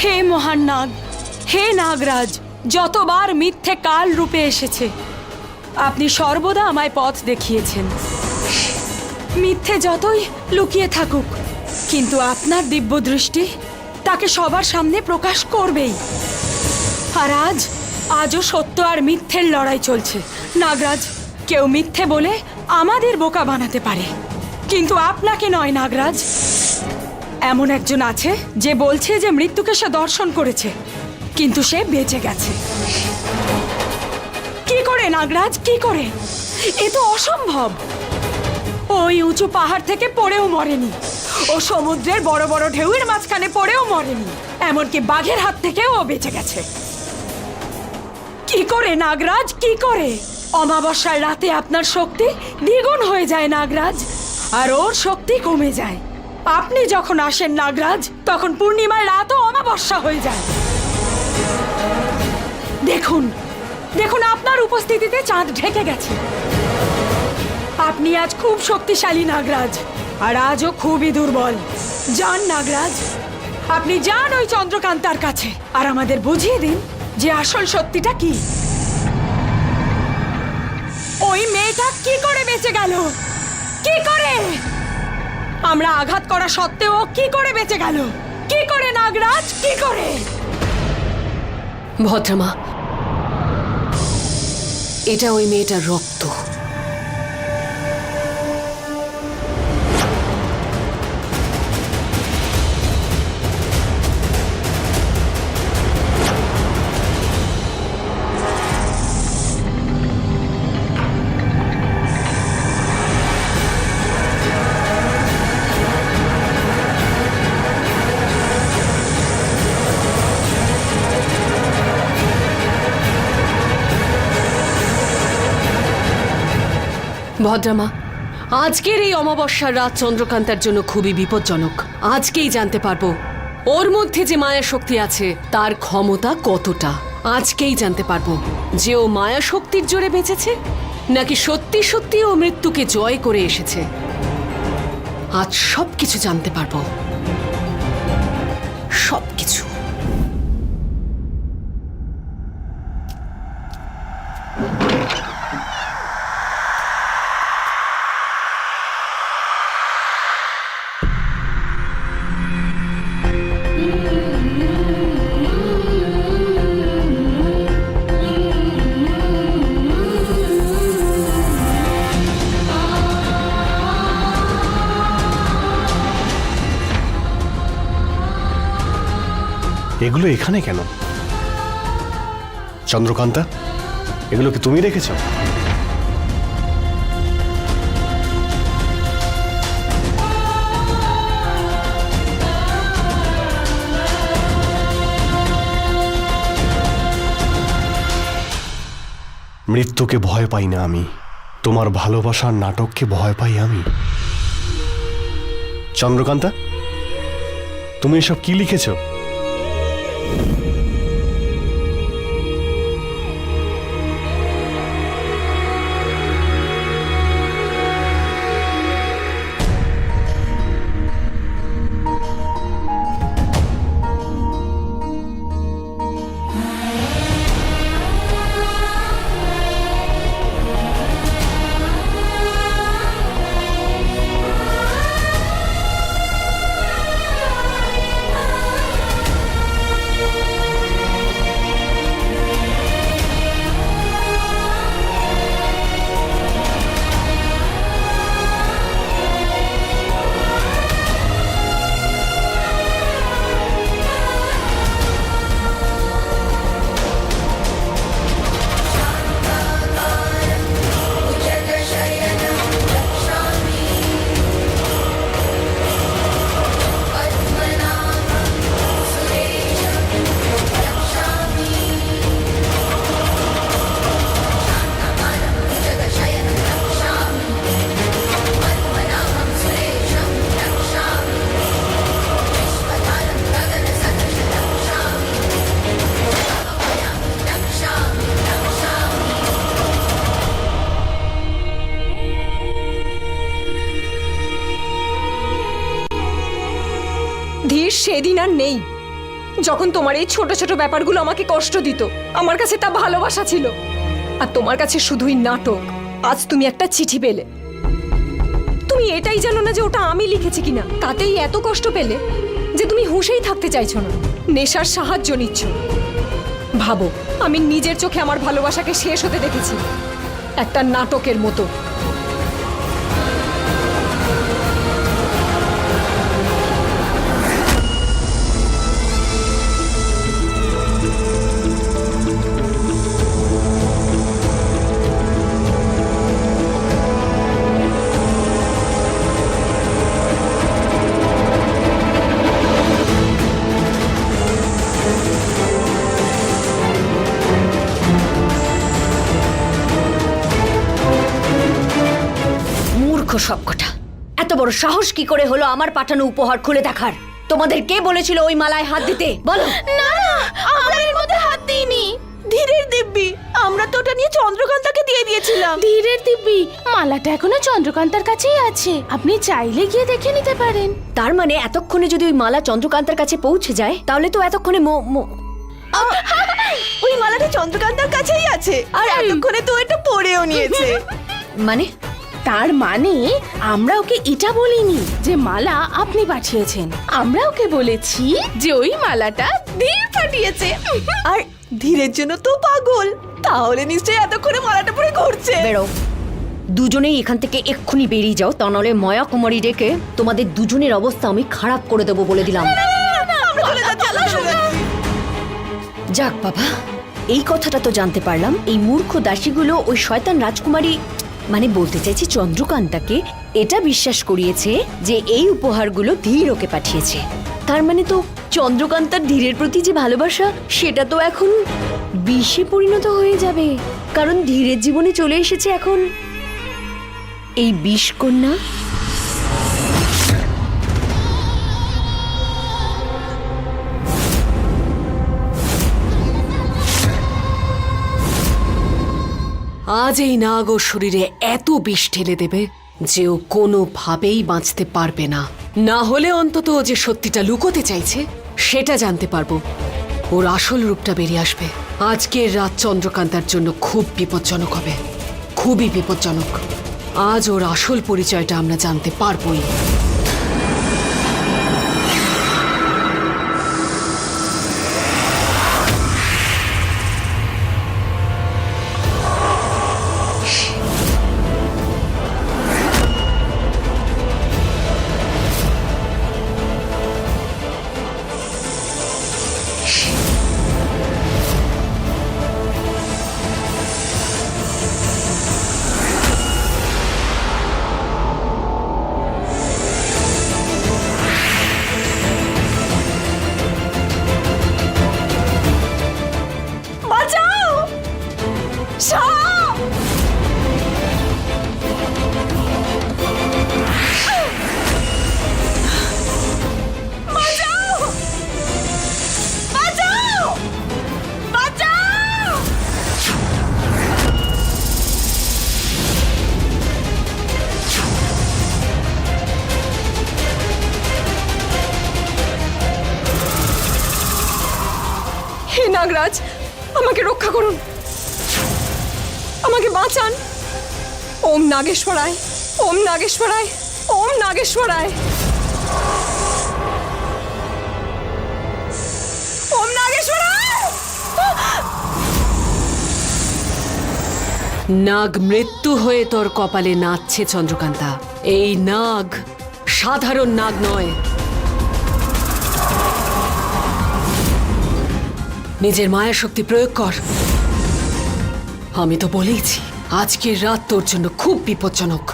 হে মহান নাগ, হে নাগরাজ, যতবার মিথ্যে কাল রূপে এসেছে আপনি সর্বদা আমায় পথ দেখিয়েছেন। মিথ্যে যতই লুকিয়ে থাকুক, কিন্তু আপনার দিব্য দৃষ্টি তাকে সবার সামনে প্রকাশ করবেই। আর আজও সত্য আর মিথ্যের লড়াই চলছে। নাগরাজ, কেউ মিথ্যে বলে আমাদের বোকা বানাতে পারে, কিন্তু আপনাকে নয় নাগরাজ। এমন একজন আছে যে বলছে যে মৃত্যুকে সে দর্শন করেছে, কিন্তু সে বেঁচে গেছে। কি করে নাগরাজ, কি করে? এ তো অসম্ভব। ওই উঁচু পাহাড় থেকে পড়েও মরেনি, ও সমুদ্রের বড় বড় ঢেউয়ের মাঝখানে পড়েও মরেনি, এমনকি বাঘের হাত থেকেও ও বেঁচে গেছে। কি করে নাগরাজ, কি করে? অমাবস্যার রাতে আপনার শক্তি দ্বিগুণ হয়ে যায় নাগরাজ, আর ওর শক্তি কমে যায়। আপনি যখন আসেন নাগরাজ, তখন পূর্ণিমার রাতও অমাবস্যা হয়ে যায়। দেখুন দেখুন, আপনার উপস্থিতিতে চাঁদ ঢেকে গেছে। আপনি আজ খুব শক্তিশালী নাগরাজ, আর আজও খুবই দুর্বল। যান নাগরাজ, আপনি যান ওই চন্দ্রকান্তার কাছে, আর আমাদের বুঝিয়ে দিন যে আসল সত্যিটা কি। ওই মেয়েটা কি করে বেঁচে গেল? কি করে? আমরা আঘাত করা সত্ত্বেও কি করে বেঁচে গেল? কি করে নাগরাজ, কি করে? ভদ্রমা, এটা ওই মেয়েটার রক্ত। ভদ্রমা, আজকের এই অমাবস্যার রাত চন্দ্রকান্তার জন্য খুবই বিপজ্জনক। আজকেই জানতে পারবো ওর মধ্যে যে মায়া শক্তি আছে তার ক্ষমতা কতটা। আজকেই জানতে পারবো যে ও মায়া শক্তির জোরে বেঁচেছে, নাকি সত্যি সত্যি ও মৃত্যুকে জয় করে এসেছে। আজ সবকিছু জানতে পারবো, সবকিছু। এগুলো এখানে কেন? চন্দ্রকান্তা, এগুলো কি তুমি রেখেছ? মৃত্যুকে ভয় পাই না আমি, তোমার ভালোবাসার নাটককে ভয় পাই আমি। চন্দ্রকান্তা, তুমি এসব কি লিখেছ? ধীর সেদিন আর নেই। যখন তোমার এই ছোট ছোট ব্যাপারগুলো আমাকে কষ্ট দিত, আমার কাছে তা ভালোবাসা ছিল। আর তোমার কাছে শুধুই নাটক। আজ তুমি একটা চিঠি পেলে, তুমি এটাই জানো না যে ওটা আমি লিখেছি কিনা, তাতেই এত কষ্ট পেলে যে তুমি হুঁশেই থাকতে চাইছো না, নেশার সাহায্য নিচ্ছ। ভাবো, আমি নিজের চোখে আমার ভালোবাসাকে শেষ হতে দেখেছি, একটা নাটকের মতো। মূর্খ সবকটা, এত বড় সাহস কি করে হলো আমার পাঠানো উপহার খুলে দেখার? তোমাদের কে বলেছিল ওই মালায় হাত দিতে? বলো। না না, আমরা এর মধ্যে হাত দিইনি। ধীরের দিব্যি, আমরা তো ওটা নিয়ে চন্দ্রকান্তাকে দিয়ে দিয়েছিলাম। ধীরের দিব্যি, মালাটা এখনো চন্দ্রকান্তার কাছেই আছে, আপনি চাইলে গিয়ে দেখে নিতে পারেন। তার মানে এতক্ষণে যদি ওই মালা চন্দ্রকান্তার কাছে পৌঁছে যায়, তাহলে তো এতক্ষণে ওই মালাটা চন্দ্রকান্তার কাছেই আছে, আর এতক্ষণে তো এটা পরেও নিয়েছে। মানে তার মানে আমরা ওকে এটা বলিনি যে মালা আপনি পাঠিয়েছেন, আমরা ওকে বলেছি যে ওই মালাটা ধীর পাঠিয়েছে। আর ধীরের জন্য তো পাগল, তাহলে নিশ্চয়ই এতক্ষণে মালাটা পরে ঘুরছে। বেরো, দুজনেই এখান থেকে এক্ষুনি বেরিয়ে যাও, তা নাহলে মায়া কুমারী ডেকে তোমাদের দুজনের অবস্থা আমি খারাপ করে দেবো বলে দিলাম। যাক বাবা, এই কথাটা তো জানতে পারলাম এই মূর্খ দাসীগুলো ওই শয়তান রাজকুমারী, মানে বলতে চাইছি চন্দ্রকান্তাকে এটা বিশ্বাস করিয়েছে যে এই উপহারগুলো ধীর ওকে পাঠিয়েছে। তার মানে তো চন্দ্রকান্তার ধীরের প্রতি যে ভালোবাসা, সেটা তো এখন বিষে পরিণত হয়ে যাবে, কারণ ধীরের জীবনে চলে এসেছে এখন এই বিষকন্যা। আজ এই নাগ ওর শরীরে এত বিষ ঢেলে দেবে যে ও কোনোভাবেই বাঁচতে পারবে না। না হলে অন্তত ও যে সত্যিটা লুকোতে চাইছে সেটা জানতে পারবো, ওর আসল রূপটা বেরিয়ে আসবে। আজকের রাত চন্দ্রকান্তার জন্য খুব বিপজ্জনক হবে, খুবই বিপজ্জনক। আজ ওর আসল পরিচয়টা আমরা জানতে পারবোই। বাঁচাও! সাপ! বাঁচাও! বাঁচাও! বাঁচাও! হে নাগরাজ, আমাকে রক্ষা করুন, আমাকে বাঁচান। ওম নাগেশ্বরায়, ওম নাগেশ্বরায়, ওম নাগেশ্বরায়, ওম নাগেশ্বরায়। নাগ মৃত্যু হয়ে তোর কপালে নাচছে চন্দ্রকান্তা। এই নাগ সাধারণ নাগ নয়, নিজের মায়া শক্তি প্রয়োগ কর। আমি তো বলেইছি আজকের রাত তোর জন্য খুব বিপজ্জনক।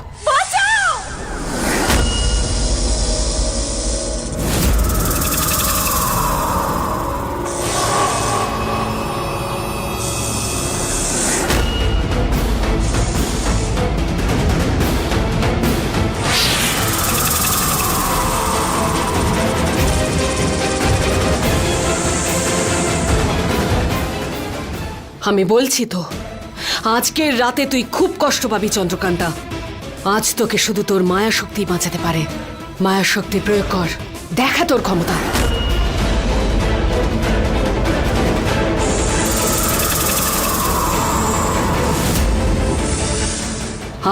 আমি বলছি তো, আজকের রাতে তুই খুব কষ্ট পাবি চন্দ্রকান্তা। আজ তোকে শুধু তোর মায়া শক্তি বাঁচাতে পারে। মায়া শক্তি প্রয়োগ কর, দেখা তোর ক্ষমতা।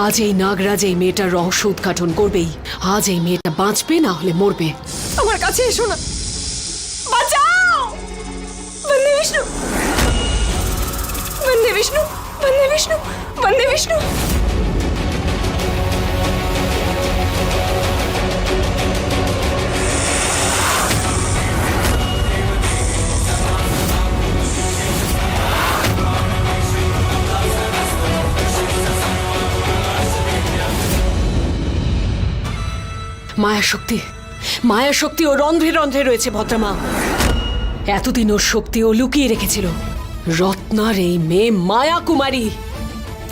আজ এই নাগরাজ এই মেয়েটার রহস্য উদ্ঘাটন করবেই। আজ এই মেয়েটা বাঁচবে, না হলে মরবে। আমার কাছে এসো না, বাঁচাও! বন্দে বিষ্ণু, বন্দে বিষ্ণু, বন্দে বিষ্ণু, বন্দে বিষ্ণু। মায়াশক্তি, মায়াশক্তি ও রন্ধ্রে রন্ধ্রে রয়েছে ভদ্রমা। এতদিন ওর শক্তি ও লুকিয়ে রেখেছিল। রত্নার এই মেয়ে মায়া কুমারী।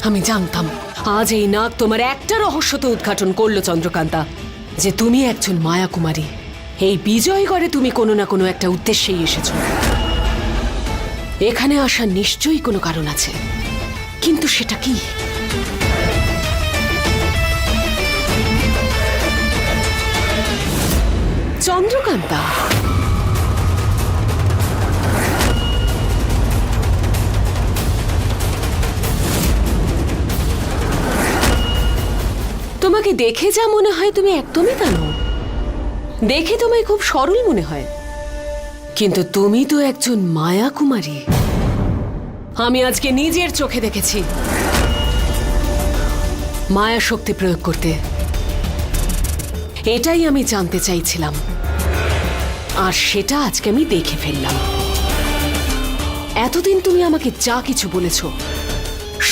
আমি জানতাম আজ এই নাগ তোমার একটা রহস্য তো উদ্ঘাটন করলো চন্দ্রকান্তা, যে তুমি একজন মায়া কুমারী। এই বিজয়গড়ে তুমি কোনো না কোনো একটা উদ্দেশ্যেই এসেছ। এখানে আসার নিশ্চয়ই কোনো কারণ আছে, কিন্তু সেটা কি? চন্দ্রকান্তা, তোমাকে দেখে যা মনে হয় তুমি একদমই তা নও। দেখে তোমায় খুব সরল মনে হয়, কিন্তু তুমি তো একজন মায়া কুমারী। আমি আজকে নিজের চোখে দেখেছি মায়া শক্তি প্রয়োগ করতে। এটাই আমি জানতে চাইছিলাম, আর সেটা আজকে আমি দেখে ফেললাম। এতদিন তুমি আমাকে যা কিছু বলেছ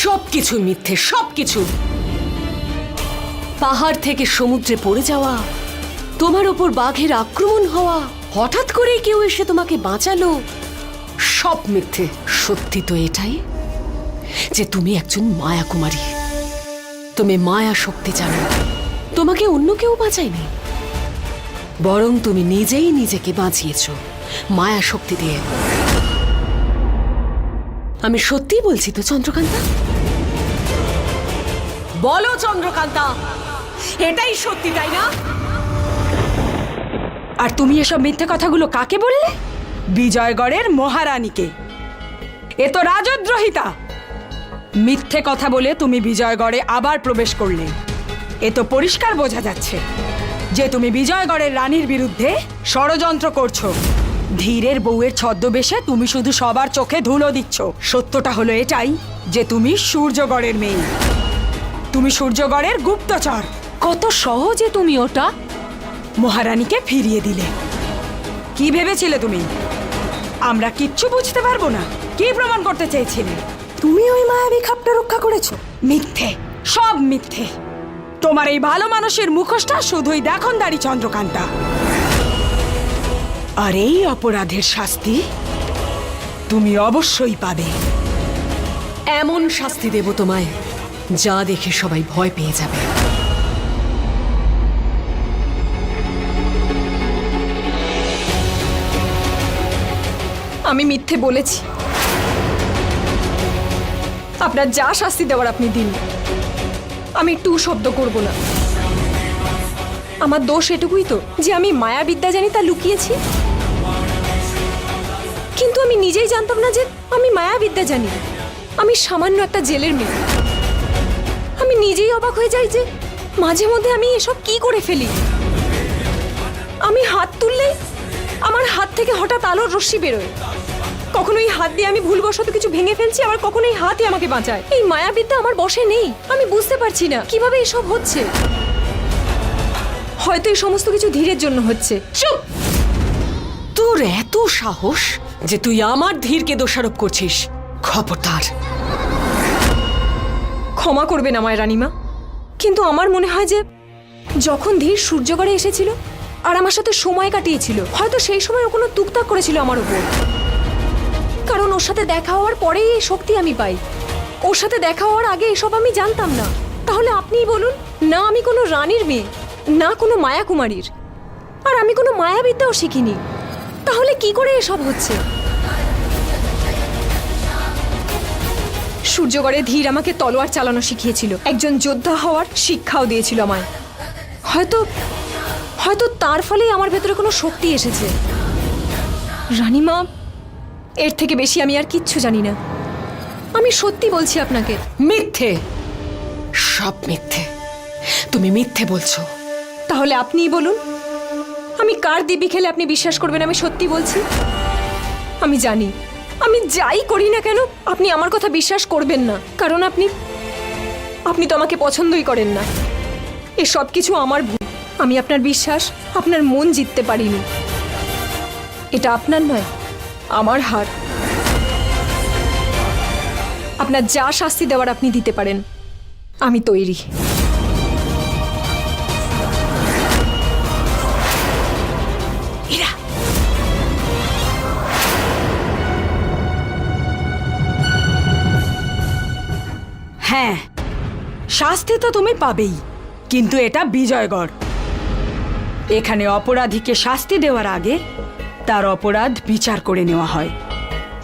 সবকিছু মিথ্যে, সবকিছু। পাহাড় থেকে সমুদ্রে পড়ে যাওয়া, তোমার ওপর বাঘের আক্রমণ হওয়া, হঠাৎ করেই কেউ এসে তোমাকে বাঁচালো, সব মিথ্যে। সত্যি তো এটাই যে তুমি একজন মায়া কুমারী। তুমি মায়া শক্তি জানো। তোমাকে অন্য কেউ বাঁচায়নি, বরং তুমি নিজেই নিজেকে বাঁচিয়েছ মায়া শক্তি দিয়ে। আমি সত্যি বলছি তো চন্দ্রকান্তা? বলো চন্দ্রকান্তা, এটাই সত্যি তাই না? আর তুমি এসব মিথ্যে কথাগুলো কাকে বললে? বিজয়গড়ের মহারানীকে। এ তো রাজদ্রোহিতা। মিথ্যে কথা বলে তুমি বিজয়গড়ে আবার প্রবেশ করলে। এ তো পরিষ্কার বোঝা যাচ্ছে যে তুমি বিজয়গড়ের রানীর বিরুদ্ধে ষড়যন্ত্র করছো। ধীরের বউয়ের ছদ্মবেশে তুমি শুধু সবার চোখে ধুলো দিচ্ছ। সত্যটা হলো এটাই যে তুমি সূর্যগড়ের মেয়ে। তুমি সূর্যগড়ের গুপ্তচর। কত সহজে তুমি ওটা মহারানীকে ফিরিয়ে দিলে। কি ভেবেছিলে তুমি আমরা কিচ্ছু বুঝতে পারবো না? কি প্রমাণ করতে চেয়েছিলে? তুমি ওই মায়াবী খাপটা রক্ষা করেছো। মিথ্যে, সব মিথ্যে। তোমার এই ভালো মানুষের মুখোশটা শুধুই দেখনদারি চন্দ্রকান্তা। আর এই অপরাধের শাস্তি তুমি অবশ্যই পাবে। এমন শাস্তি দেব তোমায় যা দেখে সবাই ভয় পেয়ে যাবে। আমি মিথ্যে বলেছি। আপনার যা শাস্তি দেওয়ার আপনি দিন, আমি টু শব্দ করব না। আমার দোষ এটুকুই তো যে আমি মায়াবিদ্যা জানি তা লুকিয়েছি। কিন্তু আমি নিজেই জানতাম না যে আমি মায়াবিদ্যা জানি। আমি সামান্য একটা জেলের মেয়ে। আমি নিজেই অবাক হয়ে যাই যে মাঝে মধ্যে আমি এসব কি করে ফেলি। আমি হাত তুললেই আমার হাত থেকে হঠাৎ আলোর রশ্মি বেরোয়। কখনো এই হাত দিয়ে আমি ভুলবশত কিছু ভেঙে ফেলছি, আবার কখনো এই হাতই আমাকে বাঁচায়। এই মায়াবিদ্যা আমার বশে নেই। আমি বুঝতে পারছি না কিভাবে এসব হচ্ছে। হয়তো এই সমস্ত কিছু ধীরের জন্য হচ্ছে। চুপ! তোর এত সাহস যে তুই আমার ধীরকে দোষারোপ করছিস? খবরদার! ক্ষমা করবেন আমায় রানীমা, কিন্তু আমার মনে হয় যে যখন ধীর সূর্যগড়ে এসেছিল আর আমার সাথে সময় কাটিয়েছিল, হয়তো সেই সময় ও কোনো তুকতাক করেছিল আমার উপর। কারণ ওর সাথে দেখা হওয়ার পরেই এই শক্তি আমি পাই। ওর সাথে দেখা হওয়ার আগে এসব আমি জানতাম না। তাহলে আপনিই বলুন না, আমি কোনো রানীর মেয়ে, না কোনো মায়া কুমারীর, আর আমি কোনো মায়াবিদ্যাও শিখিনি। তাহলে কি করে এসব হচ্ছে? সূর্যগড়ে ধীর আমাকে তলোয়ার চালানো শিখিয়েছিল, একজন যোদ্ধা হওয়ার শিক্ষাও দিয়েছিল আমায়। হয়তো হয়তো তার ফলেই আমার ভেতরে কোনো শক্তি এসেছে। রানীমা, এর থেকে বেশি আমি আর কিচ্ছু জানি না। আমি সত্যি বলছি আপনাকে। মিথ্যে, সব মিথ্যে। তুমি মিথ্যে বলছো। তাহলে আপনিই বলুন, আমি কার দিব্যি খেলে আপনি বিশ্বাস করবেন আমি সত্যি বলছি? আমি জানি আমি যাই করি না কেন আপনি আমার কথা বিশ্বাস করবেন না, কারণ আপনি তো আমাকে পছন্দই করেন না। এ সব কিছু আমার ভুল। আমি আপনার বিশ্বাস, আপনার মন জিততে পারিনি। এটা আপনার নয়, আমার হার। আপনার যা শাস্তি দেওয়ার আপনি দিতে পারেন, আমি তৈরি। হ্যাঁ, শাস্তি তো তুমি পাবেই, কিন্তু এটা বিজয়গড়। এখানে অপরাধীকে শাস্তি দেওয়ার আগে তার অপরাধ বিচার করে নেওয়া হয়,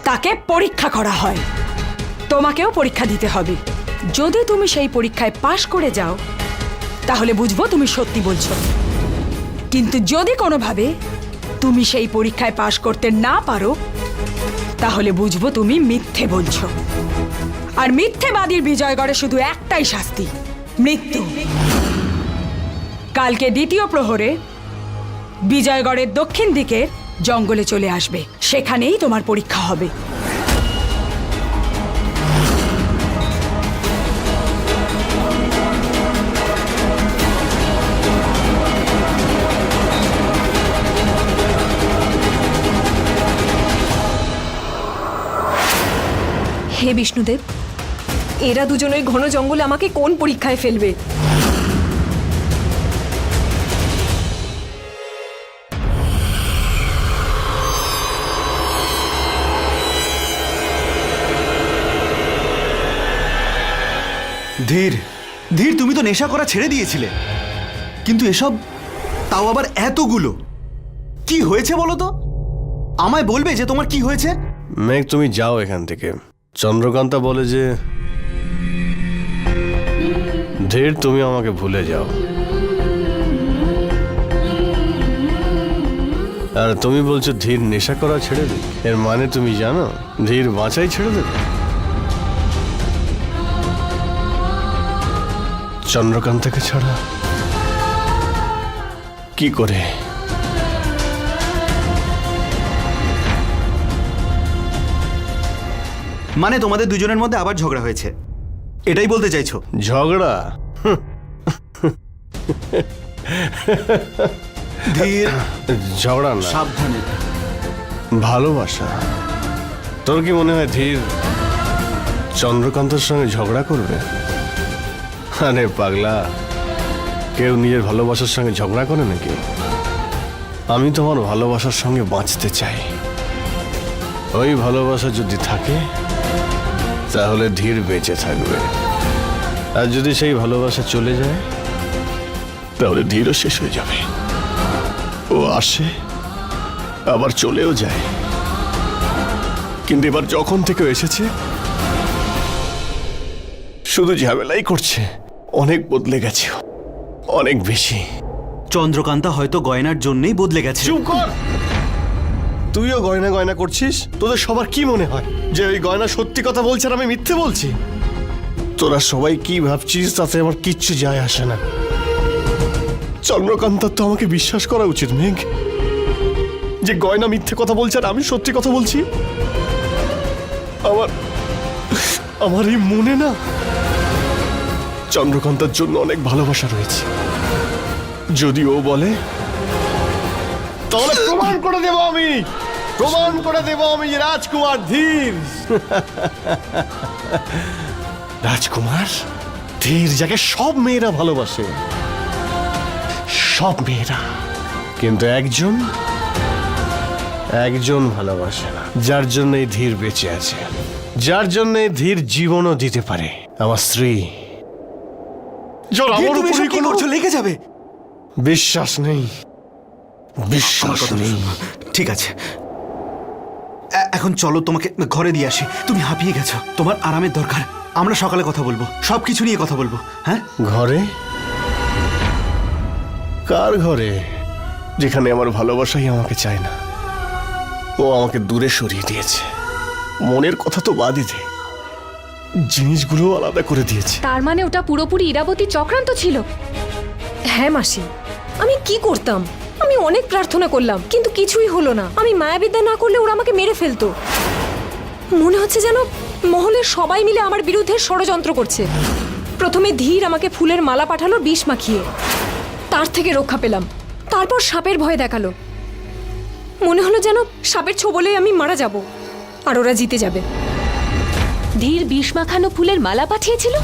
তাকে পরীক্ষা করা হয়। তোমাকেও পরীক্ষা দিতে হবে। যদি তুমি সেই পরীক্ষায় পাশ করে যাও তাহলে বুঝবো তুমি সত্যি বলছো, কিন্তু যদি কোনোভাবে তুমি সেই পরীক্ষায় পাশ করতে না পারো তাহলে বুঝবো তুমি মিথ্যে বলছো। আর মিথ্যেবাদীর বিজয়গড়ে শুধু একটাই শাস্তি, মৃত্যু। কালকে দ্বিতীয় প্রহরে বিজয়গড়ের দক্ষিণ দিকে জঙ্গলে চলে আসবে, সেখানেই তোমার পরীক্ষা হবে। হে বিষ্ণুদেব, এরা দুজনই ঘন জঙ্গলে আমাকে কোন পরীক্ষায় ফেলবে? ধীর, ধীর, তুমি তো নেশা করা ছেড়ে দিয়েছিলে, কিন্তু এসব তাও আবার এতগুলো। কি হয়েছে বলো তো? আমায় বলবে যে তোমার কি হয়েছে? মেঘ, তুমি যাও এখান থেকে। চন্দ্রকান্তা বলে যে ধীর, তুমি আমাকে ভুলে যাও। আর তুমি বলছো ধীর নেশা করা ছেড়ে দেবে। এর মানে তুমি জানো ধীর বাঁচাই ছেড়ে দেবে? চন্দ্রকান্তাকে ছাড়া কি করে? মানে তোমাদের দুজনের মধ্যে আবার ঝগড়া হয়েছে, এটাই বলতে চাইছো? ঝগড়া? ধীর, ঝগড়া না, সাবধানে। ভালোবাসা। তোর কি মনে হয় ধীর চন্দ্রকান্তের সঙ্গে ঝগড়া করবে? আরে পাগলা, কেউ নিজের ভালোবাসার সঙ্গে ঝগড়া করে নাকি? আমি তোমার ভালোবাসার সঙ্গে বাঁচতে চাই। ওই ভালোবাসা যদি থাকে তাহলে ধীর বেঁচে থাকবে, আর যদি সেই ভালোবাসা চলে যায় তাহলে ধীরও শেষ হয়ে যাবে। ও আসে আবার চলেও যায়, কিন্তু এবার যখন থেকে এসেছে শুধু ঝামেলাই করছে। অনেক বদলে গেছে, অনেক বেশি। চন্দ্রকান্তা হয়তো গয়নার জন্যই বদলে গেছে। চুপ কর! তুইও গয়না গয়না করছিস? তোদের সবার কি মনে হয় যে ওই গয়না সত্যি কথা বলছে আর আমি মিথ্যে বলছি? তোরা সবাই কি ভাবছিস তাতে আমার কিচ্ছু যায় আসে না। চন্দ্রকান্তার তো আমাকে বিশ্বাস করা উচিত মেঘ, যে গয়না মিথ্যে কথা বলছে আর আমি সত্যি কথা বলছি। আমার এই মনে না চন্দ্রকান্তার জন্য অনেক ভালোবাসা রয়েছে। যদি ও বলে তাহলে প্রমাণ করে দেব আমি, প্রমাণ করে দেব আমি যে রাজকুমার ধীর। রাজকুমার ধীর যাকে সব মেয়েরা ভালোবাসে, সব মেয়েরা, কিন্তু একজন ভালোবাসে না, যার জন্য এই ধীর বেঁচে আছে, যার জন্য এই ধীর জীবনও দিতে পারে, আমার স্ত্রী। ধীর, তুমি এসব কি করছো? লেগে যাবে। বিশ্বাস নেই, বিশ্বাস নেই। ঠিক আছে, এখন চলো তোমাকে ঘরে দিয়ে আসি। তুমি হাঁপিয়ে গেছো, তোমার আরামের দরকার। আমরা সকালে কথা বলবো, সবকিছু নিয়ে কথা বলবো। হ্যাঁ, ঘরে? কার ঘরে? যেখানে আমার ভালোবাসাই আমাকে চায় না, ও আমাকে দূরে সরিয়ে দিয়েছে। মনের কথা তো বাদই দে, জিনিসগুলো আলাদা করে দিয়েছে। তার মানে ওটা পুরোপুরি ইরাবতী চক্রান্ত ছিল? হ্যাঁ মাসি, আমি কি করতাম? আমি অনেক প্রার্থনা করলাম কিন্তু কিছুই হলো না। আমি মায়াবিদ্যা না করলে ওরা আমাকে মেরে ফেলতো। মনে হচ্ছে যেন মহলের সবাই মিলে আমার বিরুদ্ধে ষড়যন্ত্র করছে। প্রথমে ধীর আমাকে ফুলের মালা পাঠালো বিষ মাখিয়ে, তার থেকে রক্ষা পেলাম। তারপর সাপের ভয় দেখালো। মনে হলো যেন সাপের ছোবলেই আমি মারা যাব আর ওরা জিতে যাবে। ধীর বিষ মাখানো ফুলের মালা পাঠিয়েছিল?